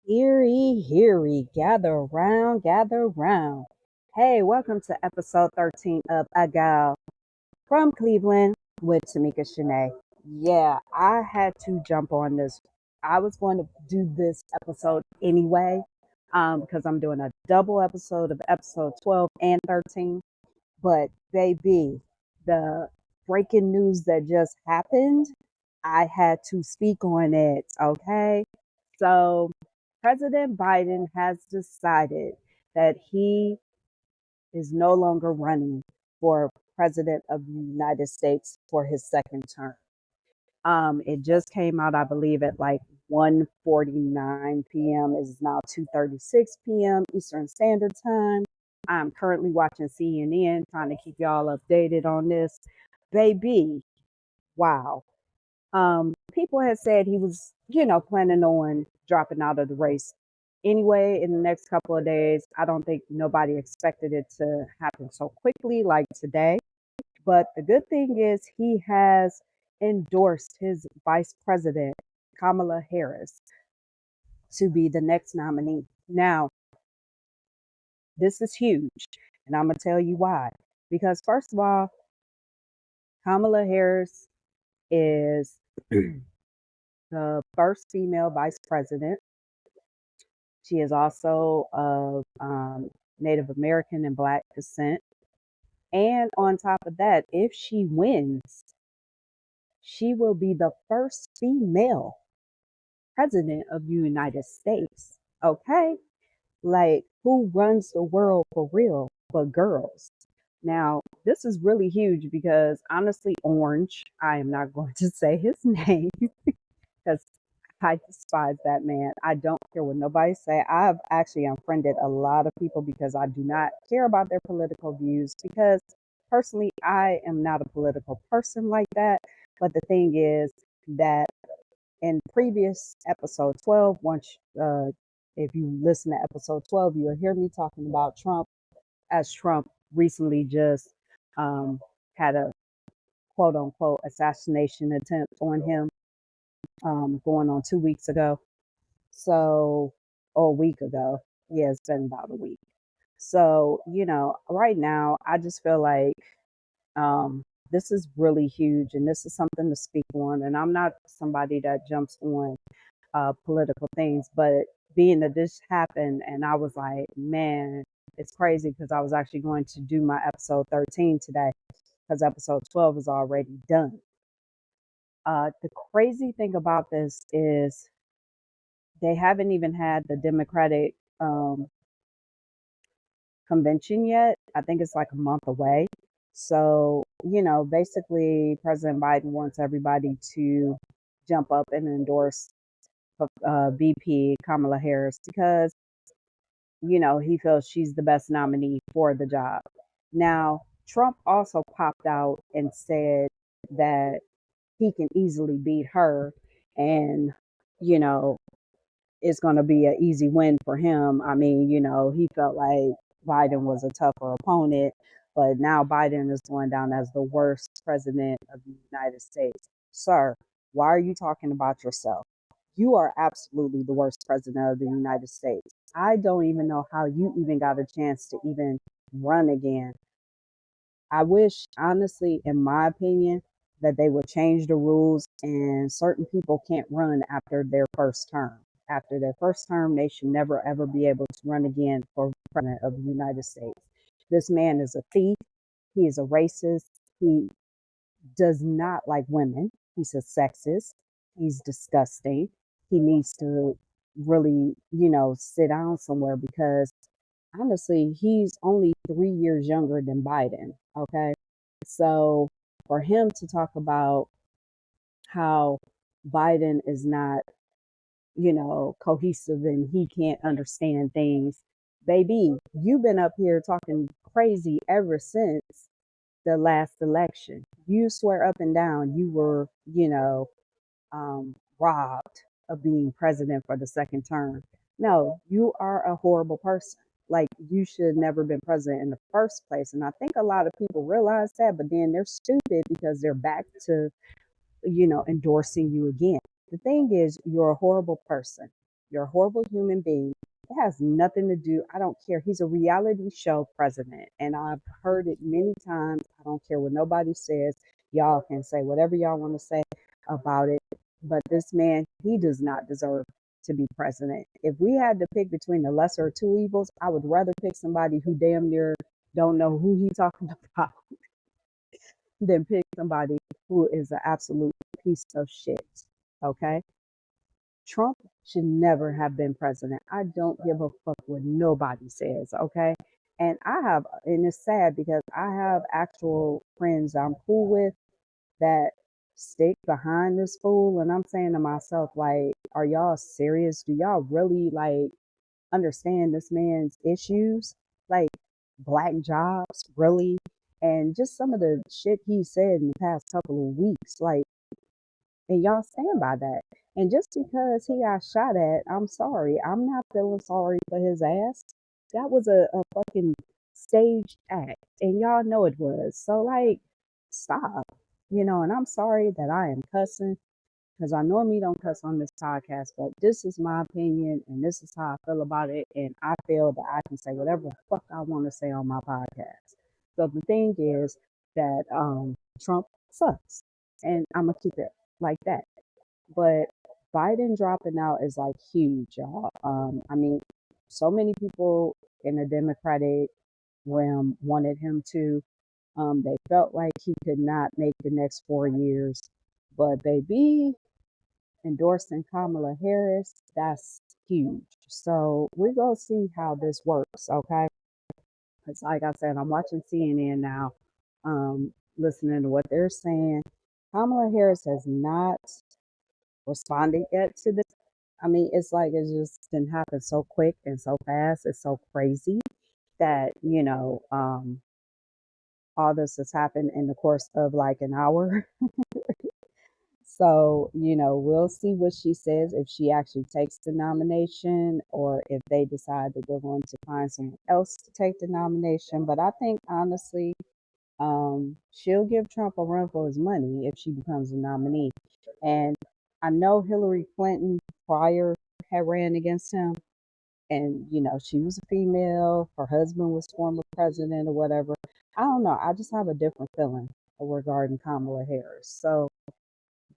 Hear ye, gather round. Hey, welcome to episode 13 of A Gal from Cleveland with Tamika Shanea. Yeah, I had to jump on this. I was going to do this episode anyway, because I'm doing a double episode of episode 12 and 13. But baby, the breaking news that just happened, I had to speak on it, okay? So, President Biden has decided that he is no longer running for president of the United States for his second term. It just came out, I believe, at like 1:49 p.m. It is now 2:36 p.m. Eastern Standard Time. I'm currently watching CNN, trying to keep y'all updated on this. Baby, wow. People had said he was, planning on dropping out of the race anyway in the next couple of days. I don't think nobody expected it to happen so quickly like today. But the good thing is he has endorsed his vice president, Kamala Harris, to be the next nominee. Now, this is huge, and I'm going to tell you why. Because, first of all, Kamala Harris is the first female vice president. She is also of Native American and Black descent. And on top of that, if she wins, she will be the first female president of the United States. Okay? Like, who runs the world for real but girls? Now, this is really huge because honestly, Orange, I am not going to say his name because I despise that man. I don't care what nobody say. I've actually unfriended a lot of people because I do not care about their political views because personally I am not a political person like that. But the thing is that in previous episode 12, once if you listen to episode 12, you'll hear me talking about Trump as Trump recently just um, had a quote unquote assassination attempt on him going on 2 weeks ago. So, or a week ago. Yeah, it's been about a week. So, right now, I just feel like this is really huge and this is something to speak on. And I'm not somebody that jumps on political things, but being that this happened, and I was like, man, it's crazy because I was actually going to do my episode 13 today because episode 12 is already done. The crazy thing about this is they haven't even had the Democratic convention yet. I think it's like a month away. So, basically, President Biden wants everybody to jump up and endorse VP Kamala Harris because, he feels she's the best nominee for the job. Now, Trump also popped out and said that he can easily beat her and, you know, it's going to be an easy win for him. I mean, he felt like Biden was a tougher opponent, but now Biden is going down as the worst president of the United States. Sir, why are you talking about yourself? You are absolutely the worst president of the United States. I don't even know how you even got a chance to even run again. I wish, honestly, in my opinion, that they would change the rules and certain people can't run after their first term. After their first term, they should never ever be able to run again for president of the United States. This man is a thief. He is a racist. He does not like women. He's a sexist. He's disgusting. He needs to really, sit down somewhere because honestly, he's only 3 years younger than Biden. Okay. So for him to talk about how Biden is not, cohesive and he can't understand things, baby, you've been up here talking crazy ever since the last election. You swear up and down you were, robbed of being president for the second term. No, you are a horrible person. Like, you should never been president in the first place. And I think a lot of people realize that, but then they're stupid because they're back to, endorsing you again. The thing is, you're a horrible person. You're a horrible human being. It has nothing to do, I don't care. He's a reality show president, and I've heard it many times. I don't care what nobody says. Y'all can say whatever y'all want to say about it. But this man, he does not deserve to be president. If we had to pick between the lesser of two evils, I would rather pick somebody who damn near don't know who he's talking about than pick somebody who is an absolute piece of shit. Okay? Trump should never have been president. I don't give a fuck what nobody says, okay? And it's sad because I have actual friends I'm cool with that stick behind this fool. And I'm saying to myself, like, are y'all serious? Do y'all really, like, understand this man's issues? Like, black jobs, really? And just some of the shit he said in the past couple of weeks, like, and y'all stand by that. And just because he got shot at, I'm sorry. I'm not feeling sorry for his ass. That was a fucking staged act. And y'all know it was. So, like, stop. And I'm sorry that I am cussing because I normally don't cuss on this podcast, but this is my opinion and this is how I feel about it. And I feel that I can say whatever the fuck I want to say on my podcast. So the thing is that Trump sucks. And I'm going to keep it like that. But Biden dropping out is like huge, y'all. I mean, so many people in the Democratic realm wanted him to. They felt like he could not make the next 4 years. But baby, endorsing Kamala Harris, that's huge. So we're going to see how this works, okay? Because, like I said, I'm watching CNN now, listening to what they're saying. Kamala Harris has not responded yet to this. I mean, it's like it just didn't happen so quick and so fast. It's so crazy that, all this has happened in the course of like an hour. So, we'll see what she says if she actually takes the nomination or if they decide that they're going to find someone else to take the nomination. But I think honestly, she'll give Trump a run for his money if she becomes a nominee. And I know Hillary Clinton prior had ran against him, and she was a female. Her husband was former president or whatever. I don't know. I just have a different feeling regarding Kamala Harris. So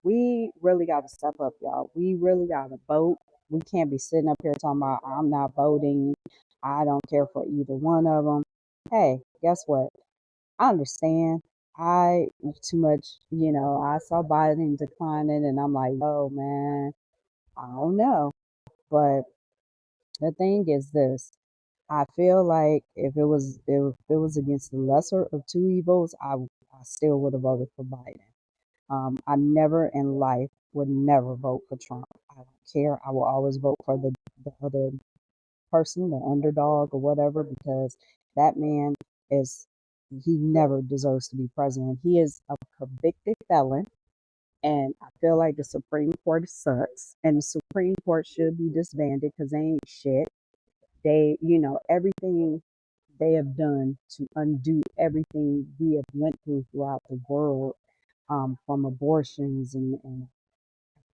we really got to step up, y'all. We really got to vote. We can't be sitting up here talking about I'm not voting. I don't care for either one of them. Hey, guess what? I understand. I too much, I saw Biden declining and I'm like, oh man, I don't know. But the thing is this. I feel like if it was against the lesser of two evils, I still would have voted for Biden. I never in life would never vote for Trump. I don't care. I will always vote for the other person, the underdog or whatever, because that man is, he never deserves to be president. He is a convicted felon. And I feel like the Supreme Court sucks. And the Supreme Court should be disbanded because they ain't shit. They, everything they have done to undo everything we have went through throughout the world, from abortions and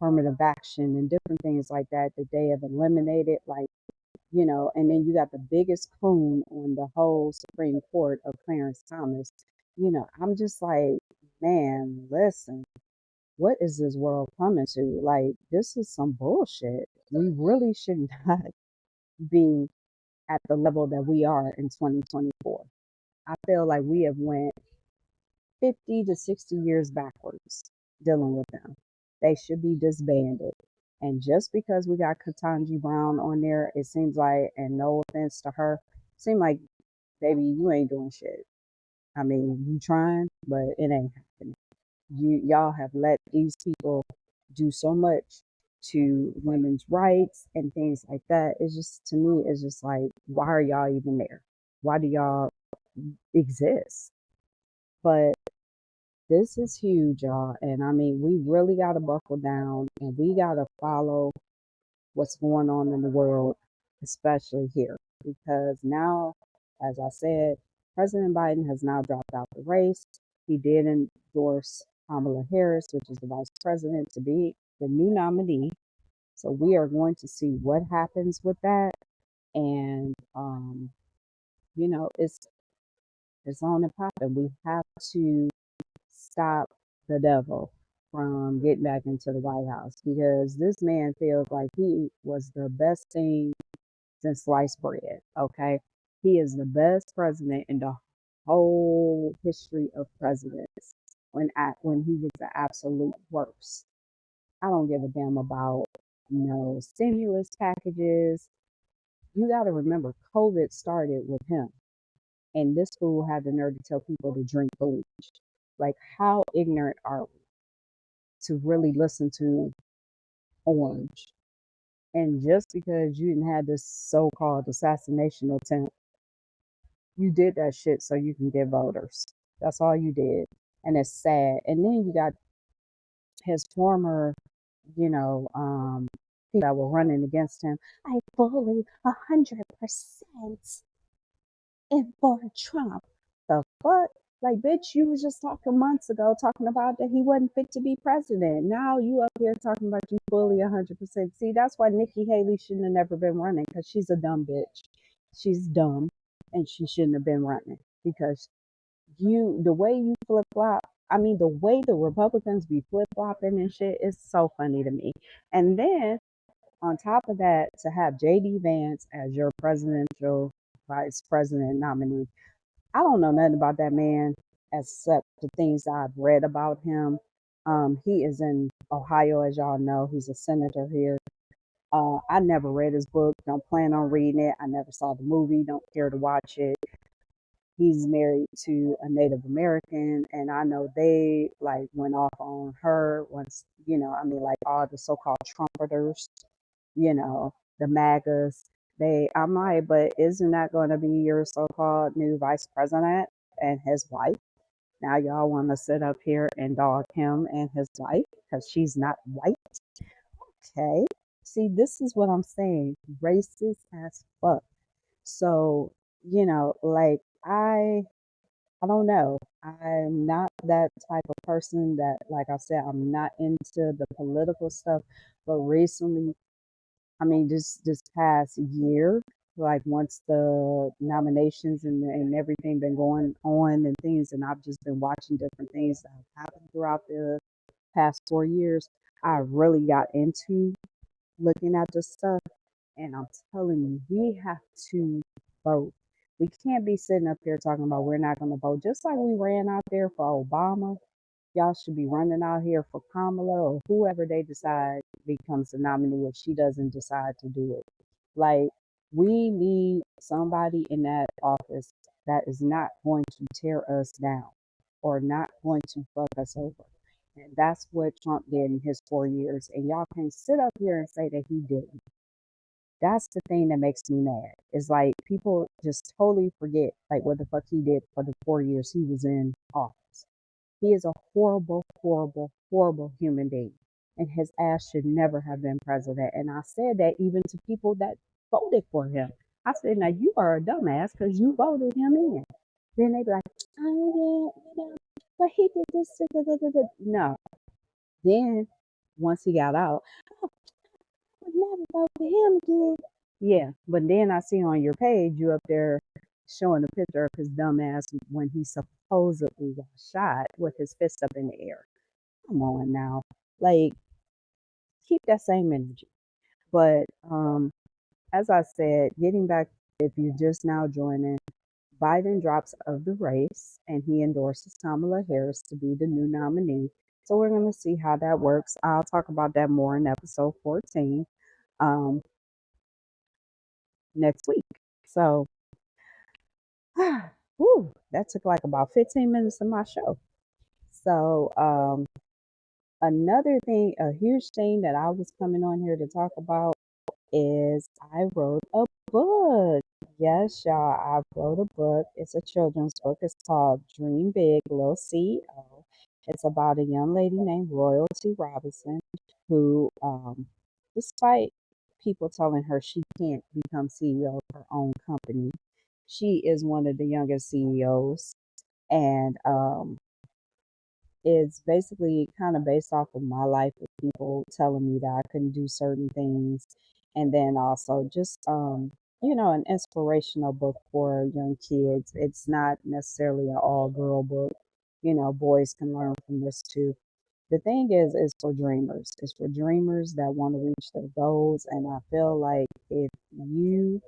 affirmative action and different things like that that they have eliminated, like, and then you got the biggest coon on the whole Supreme Court of Clarence Thomas. I'm just like, man, listen, what is this world coming to? Like, this is some bullshit. We really should not be at the level that we are in 2024. I feel like we have went 50 to 60 years backwards dealing with them. They should be disbanded. And just because we got Katanji Brown on there, it seems like, and no offense to her, seem like, baby, you ain't doing shit. I mean, you trying, but it ain't happening. Y'all have let these people do so much to women's rights and things like that. It's just, to me, it's just like, why are y'all even there? Why do y'all exist? But this is huge, y'all. And I mean, we really got to buckle down and we got to follow what's going on in the world, especially here. Because now, as I said, President Biden has now dropped out the race. He did endorse Kamala Harris, which is the vice president, to be the new nominee. So we are going to see what happens with that. And, it's on and popping. We have to stop the devil from getting back into the White House because this man feels like he was the best thing since sliced bread. Okay. He is the best president in the whole history of presidents when he was the absolute worst. I don't give a damn about no stimulus packages. You got to remember, COVID started with him, and this fool had the nerve to tell people to drink bleach. Like, how ignorant are we to really listen to Orange? And just because you didn't have this so-called assassination attempt, you did that shit so you can get voters. That's all you did, and it's sad. And then you got his former, you know, people that were running against him. I fully 100% in for Trump. The fuck? Like, bitch, you was just talking months ago talking about that he wasn't fit to be president. Now you up here talking about you fully 100%. See, that's why Nikki Haley shouldn't have never been running because she's a dumb bitch. She's dumb and she shouldn't have been running because the way you flip flop, I mean, the way the Republicans be flip flopping and shit is so funny to me. And then on top of that, to have JD Vance as your presidential vice president nominee, I don't know nothing about that man except the things I've read about him. He is in Ohio, as y'all know. He's a senator here. I never read his book. Don't plan on reading it. I never saw the movie. Don't care to watch it. He's married to a Native American, and I know they like went off on her once. I mean, like all the so-called Trumpeters, the MAGAs. I'm like, but isn't that going to be your so-called new vice president and his wife? Now y'all want to sit up here and dog him and his wife because she's not white. Okay. See, this is what I'm saying. Racist as fuck. So, like I don't know. I'm not that type of person that, like I said, I'm not into the political stuff. But recently, I mean, this past year, like once the nominations and everything been going on and things, and I've just been watching different things that have happened throughout the past 4 years, I really got into looking at this stuff. And I'm telling you, we have to vote. We can't be sitting up here talking about we're not going to vote. Just like we ran out there for Obama, y'all should be running out here for Kamala or whoever they decide becomes the nominee if she doesn't decide to do it. Like, we need somebody in that office that is not going to tear us down or not going to fuck us over. And that's what Trump did in his 4 years. And y'all can't sit up here and say that he didn't. That's the thing that makes me mad. Is like people just totally forget like what the fuck he did for the 4 years he was in office. He is a horrible, horrible, horrible human being. And his ass should never have been president. And I said that even to people that voted for him. I said, now you are a dumbass because you voted him in. Then they be like, oh yeah, but he did this. Da, da, da, da. No. Then once he got out, oh, I would never vote for him again. Yeah, but then I see on your page you up there showing a picture of his dumb ass when he supposedly got shot with his fist up in the air. Come on now. Like, keep that same energy. But as I said, getting back, if you're just now joining, Biden drops of the race and he endorses Kamala Harris to be the new nominee. So we're going to see how that works. I'll talk about that more in episode 14 um, next week. So, whew, that took like about 15 minutes of my show. So, another thing, a huge thing that I was coming on here to talk about is I wrote a book. Yes, y'all, I wrote a book. It's a children's book. It's called Dream Big, Little CEO. It's about a young lady named Royalty Robinson who, despite people telling her she can't become CEO of her own company, she is one of the youngest CEOs. And is basically kind of based off of my life with people telling me that I couldn't do certain things. And then also just, an inspirational book for young kids. It's not necessarily an all girl book. Boys can learn from this too. The thing is for dreamers. It's for dreamers that want to reach their goals. And I feel like if you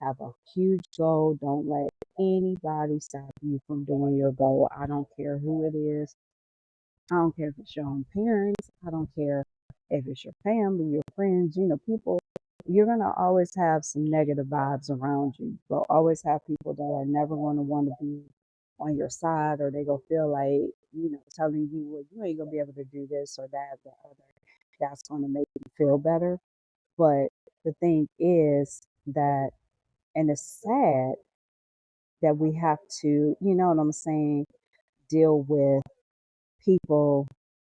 have a huge goal, don't let anybody stop you from doing your goal. I don't care who it is. I don't care if it's your own parents. I don't care if it's your family, your friends, people. You're going to always have some negative vibes around you. You'll always have people that are never going to want to be on your side, or they going to feel like, telling you, well, you ain't going to be able to do this or that, the other. That's going to make you feel better. But the thing is that, and it's sad that we have to, you know what I'm saying, deal with people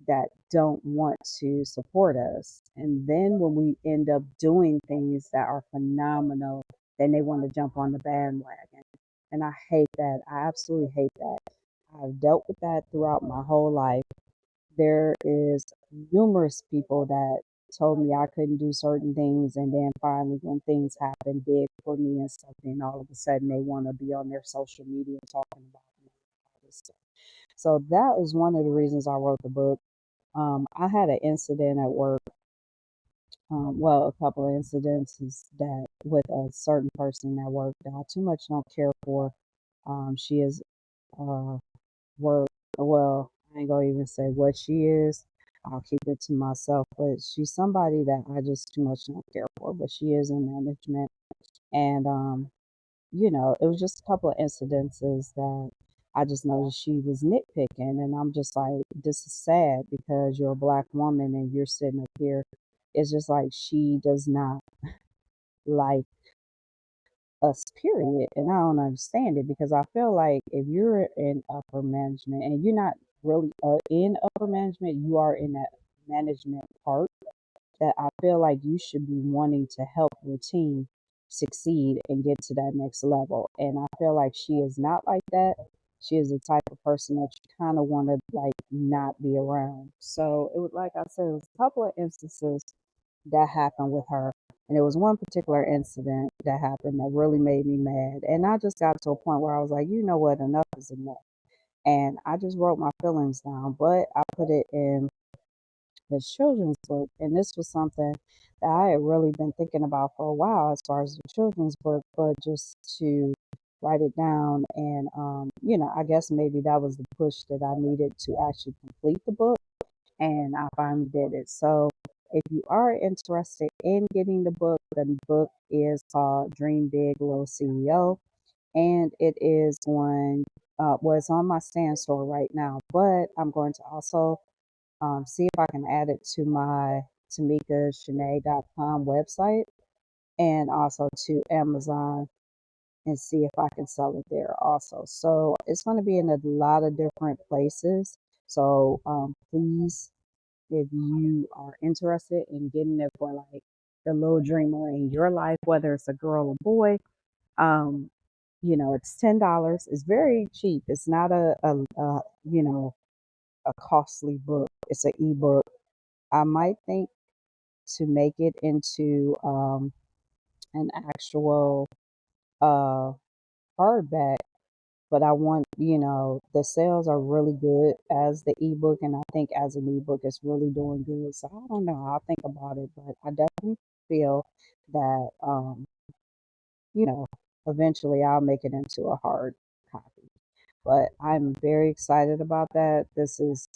that don't want to support us. And then when we end up doing things that are phenomenal, then they want to jump on the bandwagon. And I hate that. I absolutely hate that. I've dealt with that throughout my whole life. There is numerous people that told me I couldn't do certain things, and then finally when things happen big for me and stuff, then all of a sudden they want to be on their social media talking about me and all this stuff. So that is one of the reasons I wrote the book. I had an incident at work, well, a couple of incidences that with a certain person at work that I too much don't care for. She is uh, work. Well, I ain't gonna even say what she is. I'll keep it to myself. But she's somebody that I just too much don't care for. But she is in management, and it was just a couple of incidences that I just noticed she was nitpicking, and I'm just like, this is sad because you're a black woman and you're sitting up here. It's just like she does not like us, period. And I don't understand it because I feel like if you're in upper management and you're not really in upper management, you are in that management part that I feel like you should be wanting to help your team succeed and get to that next level. And I feel like she is not like that. She is the type of person that you kind of want to like not be around. So it was like I said, it was a couple of instances that happened with her. And there was one particular incident that happened that really made me mad. And I just got to a point where I was like, you know what, enough is enough. And I just wrote my feelings down, but I put it in the children's book. And this was something that I had really been thinking about for a while as far as the children's book, but just to write it down. And, I guess maybe that was the push that I needed to actually complete the book. And I finally did it. So if you are interested in getting the book is called Dream Big Little CEO. And it is it's on my stand store right now, but I'm going to also see if I can add it to my tamikashanea.com website and also to Amazon and see if I can sell it there also. So it's going to be in a lot of different places. So please, if you are interested in getting it for like the little dreamer in your life, whether it's a girl or boy, um, it's $10. It's very cheap. It's not a costly book. It's an ebook. I might think to make it into an actual uh, hardback, but I want, the sales are really good as the ebook, and I think as an ebook, it's really doing good. So I don't know. I'll think about it, but I definitely feel that, you know, eventually I'll make it into a hard copy. But I'm very excited about that. This is,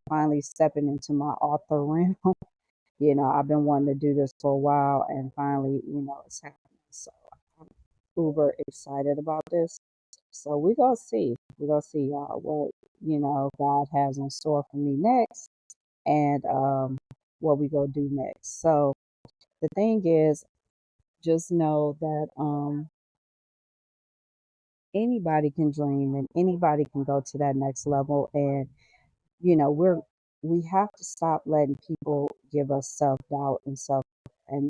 finally stepping into my author realm. I've been wanting to do this for a while and finally, it's happening. So I'm uber excited about this. So we're gonna see. We're gonna see what, God has in store for me next and what we gonna do next. So the thing is just know that anybody can dream and anybody can go to that next level, and you know we're we have to stop letting people give us self-doubt and self and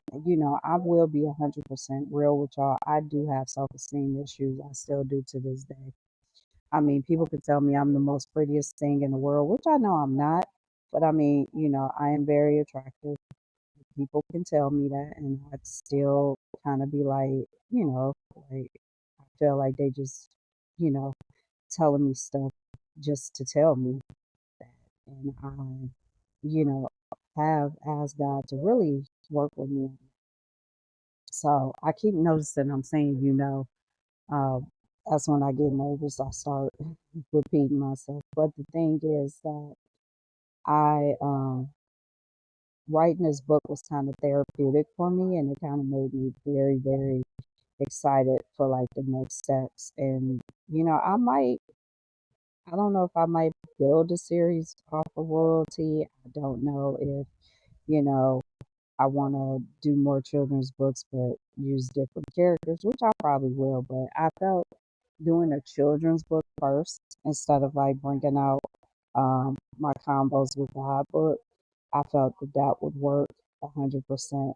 I will be 100% real with y'all. I do have self-esteem issues. I still do to this day. I mean, people could tell me I'm the most prettiest thing in the world, which I know I'm not. But I mean, I am very attractive. People can tell me that, and I'd still kind of be like, like I feel like they just, you know, telling me stuff just to tell me that. And I, you know, have asked God to really work with me. So I keep noticing I'm saying, uh, that's when I get nervous. I start repeating myself. But the thing is that I, writing this book was kind of therapeutic for me, and it kind of made me very, very excited for like the next steps. And, I don't know if I might build a series off of royalty. I don't know if, you know, I want to do more children's books, but use different characters, which I probably will. But I felt doing a children's book first instead of like bringing out my combos with God book. I felt that that would work 100%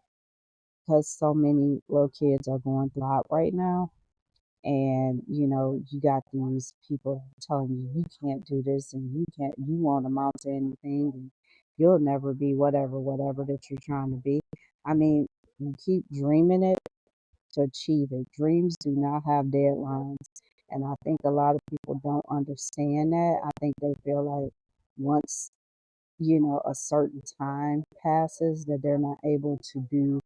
because so many little kids are going through a lot right now. And you got these people telling you you can't do this and you won't amount to anything and you'll never be whatever that you're trying to be. I mean, you keep dreaming it to achieve it. Dreams do not have deadlines. And I think a lot of people don't understand that. I think they feel like once, a certain time passes that they're not able to do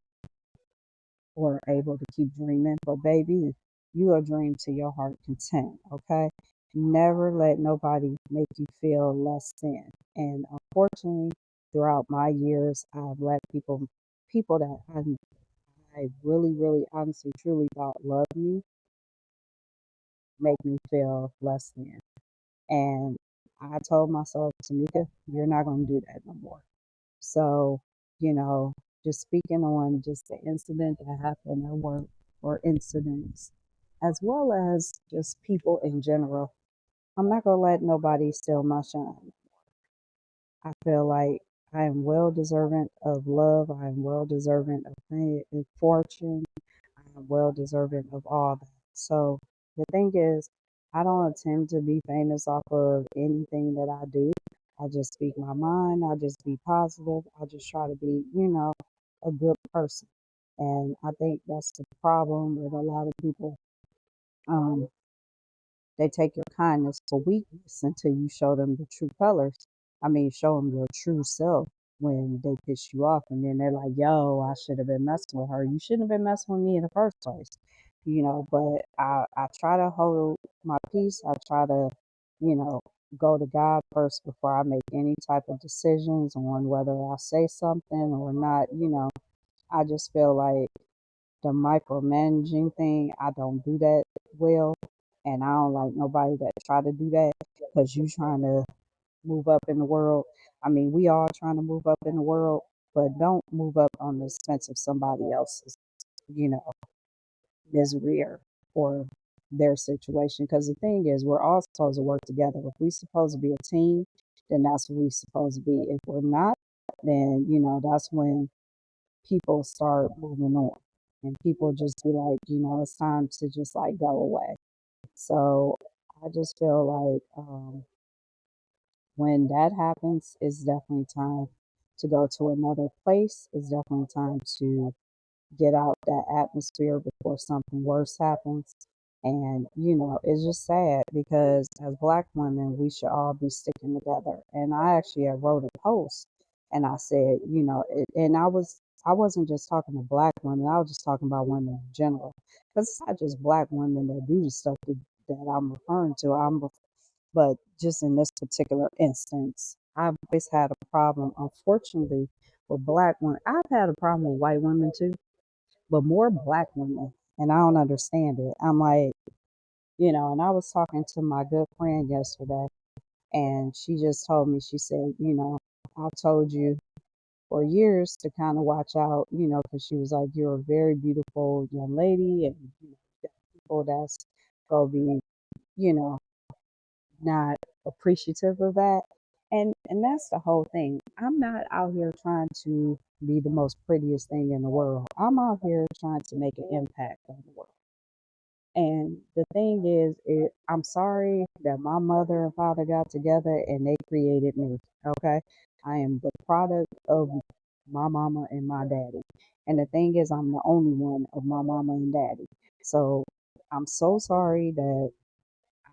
or able to keep dreaming. But baby, you are dream to your heart content, okay? Never let nobody make you feel less than. And unfortunately, throughout my years, I've let people that I really, really honestly, truly thought loved me, make me feel less than. And I told myself, Tamika, you're not going to do that no more. So, you know, just speaking on just the incident that happened at work or incidents, as well as just people in general, I'm not going to let nobody steal my shine. I feel like I am well deserving of love. I am well deserving of fame and fortune. I am well deserving of all that. So the thing is, I don't attempt to be famous off of anything that I do. I just speak my mind. I just be positive. I just try to be, a good person. And I think that's the problem with a lot of people. Um, they take your kindness for weakness until you show them the true colors. I mean, show them your true self when they piss you off. And then they're like, yo, I should have been messing with her. You shouldn't have been messing with me in the first place. But I try to hold my peace. I try to, you know, go to God first before I make any type of decisions on whether I say something or not. I just feel like the micromanaging thing, I don't do that well. And I don't like nobody that try to do that because you trying to move up in the world. I mean, we all trying to move up in the world, but don't move up on the expense of somebody else's, you know, misery or their situation. Because the thing is, we're all supposed to work together. If we're supposed to be a team, then that's what we're supposed to be. If we're not, then, that's when people start moving on and people just be like, it's time to just like go away. So I just feel like when that happens, it's definitely time to go to another place. It's definitely time to get out that atmosphere before something worse happens. And, it's just sad because as Black women, we should all be sticking together. And I actually I wrote a post and I said, and I wasn't just talking to Black women, I was just talking about women in general. Because it's not just Black women that do the stuff that I'm referring to. But just in this particular instance, I've always had a problem, unfortunately, with Black women. I've had a problem with white women too, but more Black women. And I don't understand it. I'm like, and I was talking to my good friend yesterday, and she just told me, she said, I've told you for years to kind of watch out, because she was like, you're a very beautiful young lady, and you got people that's going to be, you know, not appreciative of that. And that's the whole thing. I'm not out here trying to be the most prettiest thing in the world. I'm out here trying to make an impact on the world. And the thing is, I'm sorry that my mother and father got together and they created me. Okay. I am the product of my mama and my daddy. And the thing is, I'm the only one of my mama and daddy. So I'm so sorry that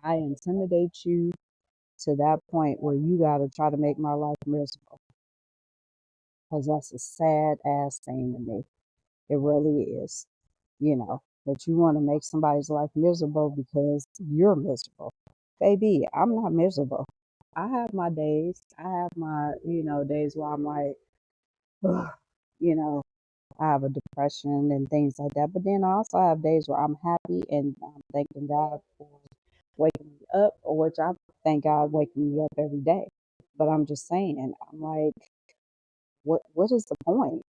I intimidate you to that point where you got to try to make my life miserable. Because that's a sad ass thing to me. It really is. That you want to make somebody's life miserable because you're miserable. Baby, I'm not miserable. I have my days. I have my, days where I'm like, ugh, you know, I have a depression and things like that. But then I also have days where I'm happy and I'm thanking God for waking me up, or which I thank God waking me up every day. But I'm just saying, I'm like, what is the point?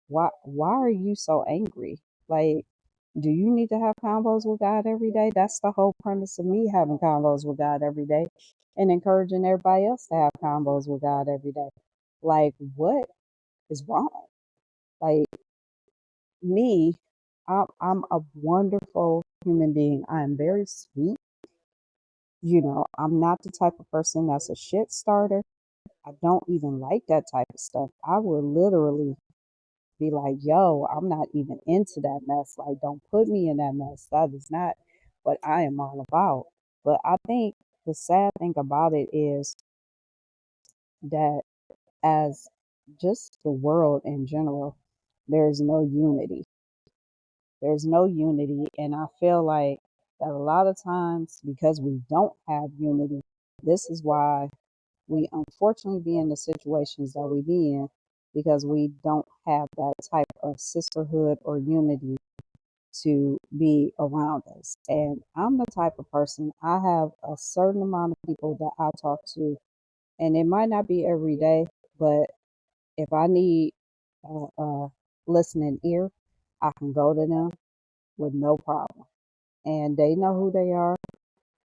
Why are you so angry? Like, do you need to have convos with God every day? That's the whole premise of me having convos with God every day and encouraging everybody else to have convos with God every day. Like, what is wrong? Like, me, I'm a wonderful human being. I am very sweet. I'm not the type of person that's a shit starter. I don't even like that type of stuff. I will literally be like, yo, I'm not even into that mess. Like, don't put me in that mess. That is not what I am all about. But I think the sad thing about it is that as just the world in general, there's no unity. There's no unity. And I feel like that a lot of times, because we don't have unity, this is why we unfortunately be in the situations that we be in, because we don't have that type of sisterhood or unity to be around us. And I'm the type of person, I have a certain amount of people that I talk to, and it might not be every day, but if I need a listening ear, I can go to them with no problem. And they know who they are.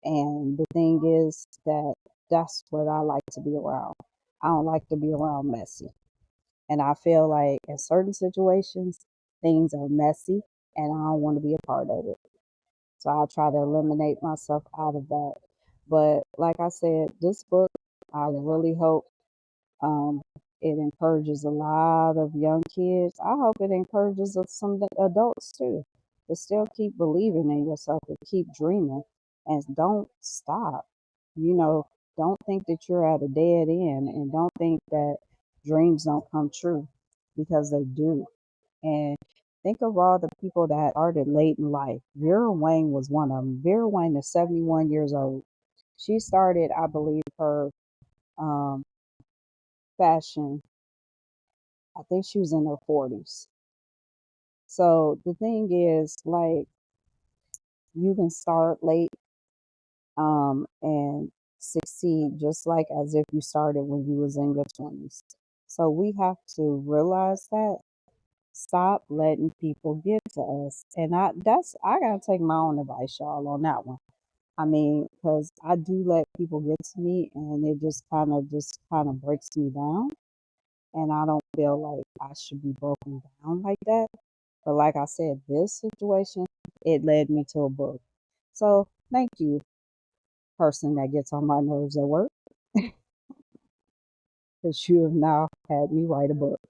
And the thing is that that's what I like to be around. I don't like to be around messy. And I feel like in certain situations, things are messy and I don't want to be a part of it. So I'll try to eliminate myself out of that. But like I said, this book, I really hope um, it encourages a lot of young kids. I hope it encourages some adults too to still keep believing in yourself and keep dreaming and don't stop. You know, don't think that you're at a dead end and don't think that dreams don't come true because they do. And think of all the people that started late in life. Vera Wang was one of them. Vera Wang is 71 years old. She started, I believe, her um, fashion. I think she was in her 40s. So the thing is, like, you can start late and succeed just like as if you started when you was in your 20s. So we have to realize that. Stop letting people get to us. And I gotta take my own advice, y'all, on that one. I mean, because I do let people get to me and it just kind of breaks me down. And I don't feel like I should be broken down like that. But like I said, this situation, it led me to a book. So thank you, person that gets on my nerves at work, because you have now had me write a book.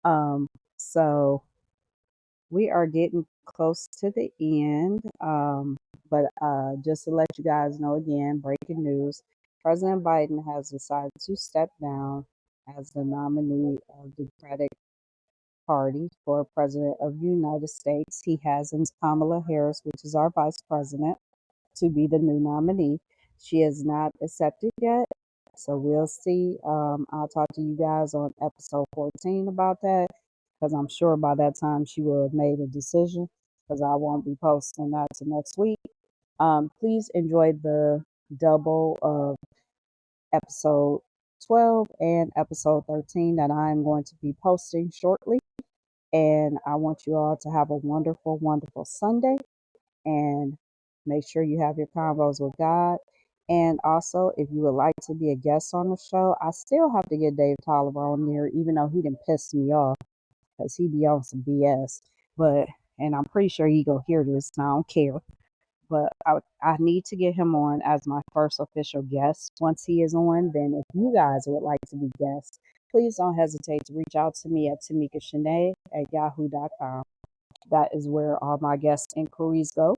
Um, so we are getting close to the end. But just to let you guys know again, breaking news: President Biden has decided to step down as the nominee of the Democratic Party for President of the United States. He has Kamala Harris, which is our Vice President, to be the new nominee. She has not accepted yet, so we'll see. I'll talk to you guys on episode 14 about that because I'm sure by that time she will have made a decision because I won't be posting that to next week. Please enjoy the double of episode 12 and episode 13 that I'm going to be posting shortly. And I want you all to have a wonderful, wonderful Sunday and make sure you have your convos with God. And also, if you would like to be a guest on the show, I still have to get Dave Tolliver on here, even though he didn't piss me off because he be on some BS. And I'm pretty sure he gonna hear this, and I don't care. but I need to get him on as my first official guest. Once he is on, then if you guys would like to be guests, please don't hesitate to reach out to me at tamikashanea@yahoo.com. That is where all my guest inquiries go.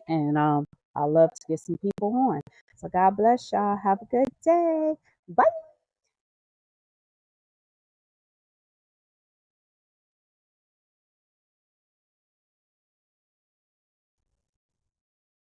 And I love to get some people on. So God bless y'all. Have a good day. Bye.